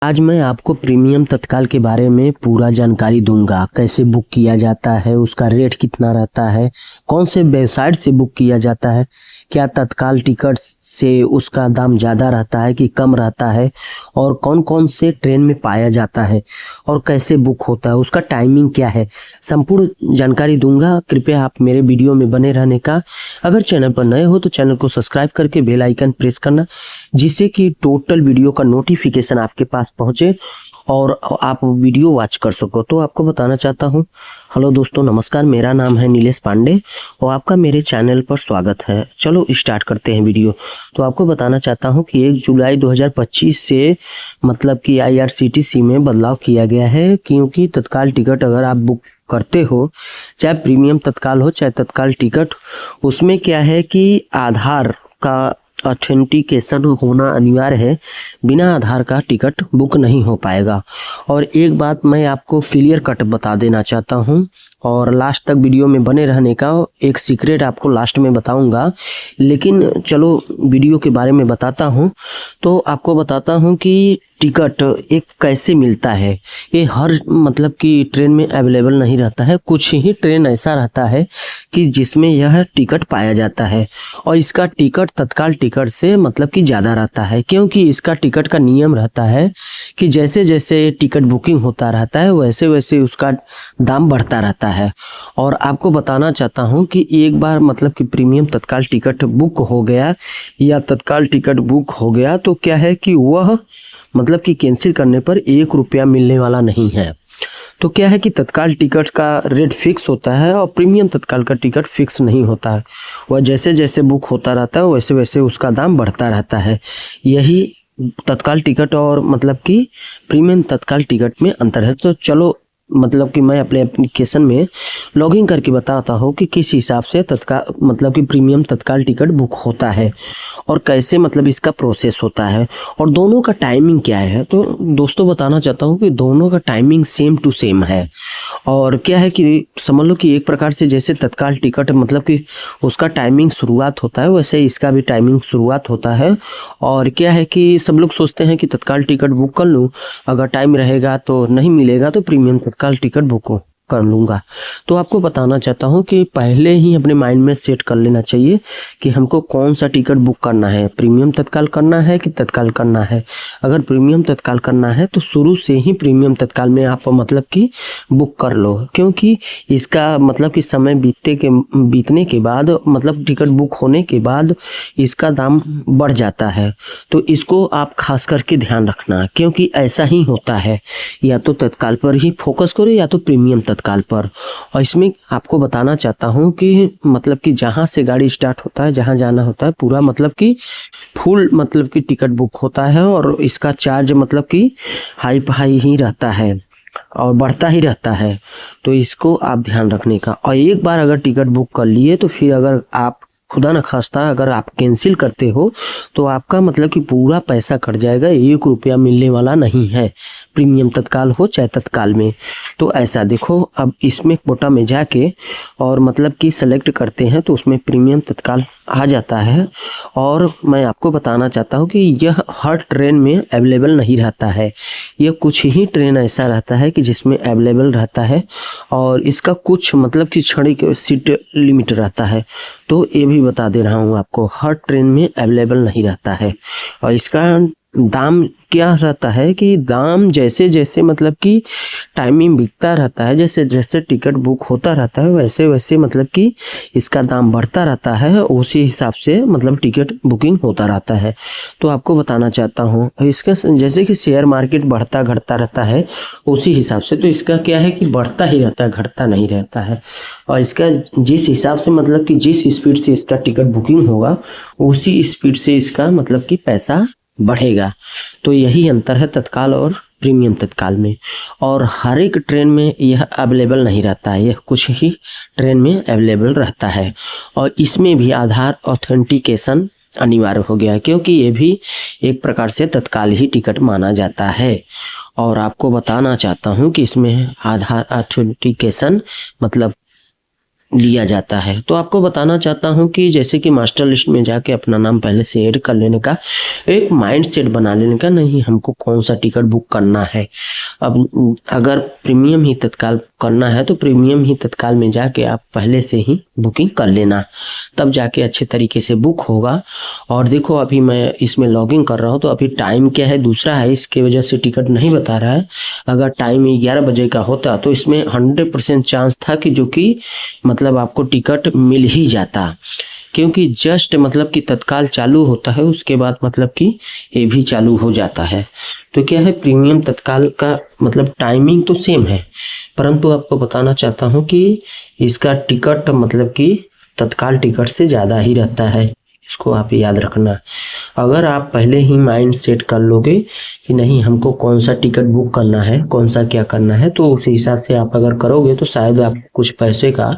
आज मैं आपको प्रीमियम तत्काल के बारे में पूरा जानकारी दूंगा। कैसे बुक किया जाता है, उसका रेट कितना रहता है, कौन से वेबसाइट से बुक किया जाता है, क्या तत्काल टिकट से उसका दाम ज़्यादा रहता है कि कम रहता है, और कौन कौन से ट्रेन में पाया जाता है और कैसे बुक होता है, उसका टाइमिंग क्या है, संपूर्ण जानकारी दूंगा। कृपया आप मेरे वीडियो में बने रहने का। अगर चैनल पर नए हो तो चैनल को सब्सक्राइब करके बेल आइकन प्रेस करना, जिससे कि टोटल वीडियो का नोटिफिकेशन आपके पास पहुंचे और आप वीडियो वॉच कर सको। तो आपको बताना चाहता हूं, हेलो दोस्तों, नमस्कार। मेरा नाम है नीलेश पांडे और आपका मेरे चैनल पर स्वागत है। चलो स्टार्ट करते हैं वीडियो। तो आपको बताना चाहता हूं कि 1 जुलाई 2025 से मतलब कि IRCTC में बदलाव किया गया है, क्योंकि तत्काल टिकट अगर आप बुक करते हो, चाहे प्रीमियम तत्काल हो चाहे तत्काल टिकट, उसमें क्या है कि आधार का ऑथेंटिकेशन होना अनिवार्य है। बिना आधार का टिकट बुक नहीं हो पाएगा। और एक बात मैं आपको क्लियर कट बता देना चाहता हूं, और लास्ट तक वीडियो में बने रहने का। एक सीक्रेट आपको लास्ट में बताऊंगा, लेकिन चलो वीडियो के बारे में बताता हूं। तो आपको बताता हूं कि टिकट एक कैसे मिलता है। ये हर मतलब कि ट्रेन में अवेलेबल नहीं रहता है। कुछ ही ट्रेन ऐसा रहता है कि जिसमें यह टिकट पाया जाता है, और इसका टिकट तत्काल टिकट से मतलब कि ज़्यादा रहता है, क्योंकि इसका टिकट का नियम रहता है कि जैसे जैसे टिकट बुकिंग होता रहता है वैसे वैसे उसका दाम बढ़ता रहता है। और आपको बताना चाहता हूँ कि एक बार मतलब कि प्रीमियम तत्काल टिकट बुक हो गया या तत्काल टिकट बुक हो गया तो क्या है कि वह मतलब कि कैंसिल करने पर 1 रुपया मिलने वाला नहीं है। तो क्या है कि तत्काल टिकट का रेट फिक्स होता है और प्रीमियम तत्काल का टिकट फिक्स नहीं होता है। वह जैसे जैसे बुक होता रहता है वैसे वैसे उसका दाम बढ़ता रहता है। यही तत्काल टिकट और मतलब कि प्रीमियम तत्काल टिकट में अंतर है। तो चलो मतलब कि मैं अपने एप्लीकेशन में लॉगिन करके बताता हूँ कि किस हिसाब से तत्काल मतलब कि प्रीमियम तत्काल टिकट बुक होता है और कैसे मतलब इसका प्रोसेस होता है और दोनों का टाइमिंग क्या है। तो दोस्तों बताना चाहता हूँ कि दोनों का टाइमिंग सेम टू सेम है। और क्या है कि समझ लो कि एक प्रकार से जैसे तत्काल टिकट मतलब कि उसका टाइमिंग शुरुआत होता है, वैसे इसका भी टाइमिंग शुरुआत होता है। और क्या है कि सब लोग सोचते हैं कि तत्काल टिकट बुक कर लूँ, अगर टाइम रहेगा तो नहीं मिलेगा तो प्रीमियम तत्काल टिकट बुक कर लूँगा। तो आपको बताना चाहता हूँ कि पहले ही अपने माइंड में सेट कर लेना चाहिए कि हमको कौन सा टिकट बुक करना है, प्रीमियम तत्काल करना है कि तत्काल करना है। अगर प्रीमियम तत्काल करना है तो शुरू से ही प्रीमियम तत्काल में आप मतलब कि बुक कर लो, क्योंकि इसका मतलब कि समय बीतने के बाद मतलब टिकट बुक होने के बाद इसका दाम बढ़ जाता है। तो इसको आप खास करके ध्यान रखना, क्योंकि ऐसा ही होता है, या तो तत्काल पर ही फोकस करो या तो प्रीमियम तत्काल पर। और इसमें आपको बताना चाहता हूँ कि मतलब कि जहाँ से गाड़ी स्टार्ट होता है, जहाँ जाना होता है, पूरा मतलब कि फुल मतलब कि टिकट बुक होता है, और इसका चार्ज मतलब कि हाई ही रहता है और बढ़ता ही रहता है। तो इसको आप ध्यान रखने का। और एक बार अगर टिकट बुक कर लिए तो फिर अगर आप खुदा न खास्ता अगर आप कैंसिल करते हो तो आपका मतलब कि पूरा पैसा कट जाएगा, 1 रुपया मिलने वाला नहीं है, प्रीमियम तत्काल हो चाहे तत्काल में। तो ऐसा देखो, अब इसमें कोटा में जाके और मतलब कि सेलेक्ट करते हैं तो उसमें प्रीमियम तत्काल आ जाता है। और मैं आपको बताना चाहता हूँ कि यह हर ट्रेन में अवेलेबल नहीं रहता है। यह कुछ ही ट्रेन ऐसा रहता है कि जिसमें अवेलेबल रहता है, और इसका कुछ मतलब कि क्षणिक सीट लिमिट रहता है। तो ये भी बता दे रहा हूँ आपको, हर ट्रेन में अवेलेबल नहीं रहता है। और इसका दाम क्या रहता है कि दाम जैसे जैसे मतलब कि टाइमिंग बीतता रहता है, जैसे जैसे टिकट बुक होता रहता है वैसे वैसे मतलब कि इसका दाम बढ़ता रहता है, उसी हिसाब से मतलब टिकट बुकिंग होता रहता है। तो आपको बताना चाहता हूँ, इसका जैसे कि शेयर मार्केट बढ़ता घटता रहता है उसी हिसाब से, तो इसका क्या है कि बढ़ता ही रहता है, घटता नहीं रहता है। और इसका जिस हिसाब से मतलब कि जिस स्पीड से इसका टिकट बुकिंग होगा उसी स्पीड से इसका मतलब कि पैसा बढ़ेगा। तो यही अंतर है तत्काल और प्रीमियम तत्काल में। और हर एक ट्रेन में यह अवेलेबल नहीं रहता है, यह कुछ ही ट्रेन में अवेलेबल रहता है। और इसमें भी आधार ऑथेंटिकेशन अनिवार्य हो गया है, क्योंकि ये भी एक प्रकार से तत्काल ही टिकट माना जाता है। और आपको बताना चाहता हूँ कि इसमें आधार ऑथेंटिकेशन मतलब लिया जाता है। तो आपको बताना चाहता हूं कि जैसे कि मास्टर लिस्ट में जाके अपना नाम पहले से ऐड कर लेने का, एक माइंड सेट बना लेने का, नहीं हमको कौन सा टिकट बुक करना है। अब अगर प्रीमियम ही तत्काल करना है तो प्रीमियम ही तत्काल में जाके आप पहले से ही बुकिंग कर लेना, तब जाके अच्छे तरीके से बुक होगा। और देखो अभी मैं इसमें लॉगिन कर रहा हूँ तो अभी टाइम क्या है दूसरा है, इसके वजह से टिकट नहीं बता रहा है। अगर टाइम 11 बजे का होता तो इसमें 100% चांस था कि जो कि मतलब आपको टिकट मिल ही जाता, क्योंकि जस्ट मतलब कि तत्काल चालू होता है उसके बाद मतलब कि ये भी चालू हो जाता है। तो क्या है, प्रीमियम तत्काल का मतलब टाइमिंग तो सेम है, परंतु आपको बताना चाहता हूँ कि इसका टिकट मतलब कि तत्काल टिकट से ज़्यादा ही रहता है, इसको आप याद रखना। अगर आप पहले ही माइंड सेट कर लोगे कि नहीं हमको कौन सा टिकट बुक करना है, कौन सा क्या करना है, तो उस हिसाब से आप अगर करोगे तो शायद आपको कुछ पैसे का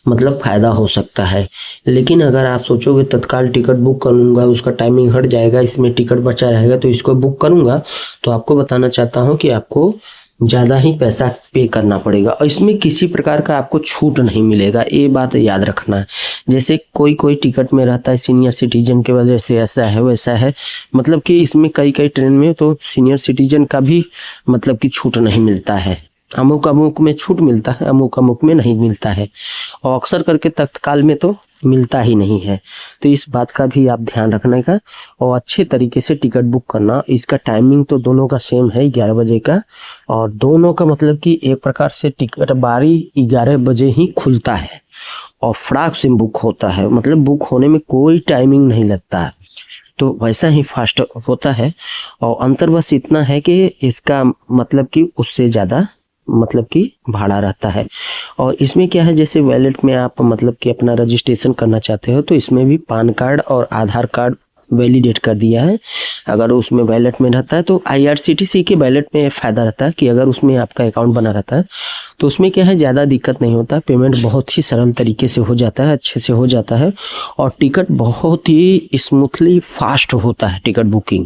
मतलब फ़ायदा हो सकता है। लेकिन अगर आप सोचोगे तत्काल टिकट बुक करूँगा, उसका टाइमिंग हट जाएगा, इसमें टिकट बचा रहेगा तो इसको बुक करूँगा, तो आपको बताना चाहता हूँ कि आपको ज़्यादा ही पैसा पे करना पड़ेगा और इसमें किसी प्रकार का आपको छूट नहीं मिलेगा, ये बात याद रखना है। जैसे कोई कोई टिकट में रहता है सीनियर सिटीजन के वजह से ऐसा है वैसा है, मतलब कि इसमें कई कई ट्रेन में तो सीनियर सिटीजन का भी मतलब कि छूट नहीं मिलता है, अमुक अमुक में छूट मिलता है, अमुक अमुक में नहीं मिलता है, और अक्सर करके तत्काल में तो मिलता ही नहीं है। तो इस बात का भी आप ध्यान रखने का और अच्छे तरीके से टिकट बुक करना। इसका टाइमिंग तो दोनों का सेम है 11 बजे का, और दोनों का मतलब कि एक प्रकार से टिकट बारी 11 बजे ही खुलता है और फटाक से बुक होता है, मतलब बुक होने में कोई टाइमिंग नहीं लगता है, तो वैसा ही फास्ट होता है। और अंतर बस इतना है कि इसका मतलब कि उससे ज़्यादा मतलब कि भाड़ा रहता है। और इसमें क्या है, जैसे वैलेट में आप मतलब कि अपना रजिस्ट्रेशन करना चाहते हो तो इसमें भी पैन कार्ड और आधार कार्ड वैलिडेट कर दिया है। अगर उसमें वैलेट में रहता है तो IRCTC के वैलेट में फ़ायदा रहता है कि अगर उसमें आपका अकाउंट बना रहता है तो उसमें क्या है ज़्यादा दिक्कत नहीं होता, पेमेंट बहुत ही सरल तरीके से हो जाता है, अच्छे से हो जाता है, और टिकट बहुत ही स्मूथली फास्ट होता है टिकट बुकिंग,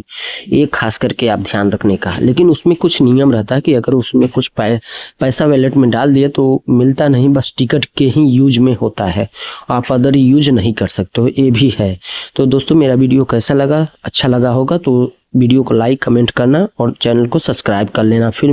ये खास करके आप ध्यान रखने का। लेकिन उसमें कुछ नियम रहता है कि अगर उसमें कुछ पैसा वैलेट में डाल दिए तो मिलता नहीं, बस टिकट के ही यूज में होता है, आप अदर यूज नहीं कर सकते हो, ये भी है। तो दोस्तों मेरा वीडियो कैसा लगा, अच्छा लगा होगा तो वीडियो को लाइक कमेंट करना और चैनल को सब्सक्राइब कर लेना। फिर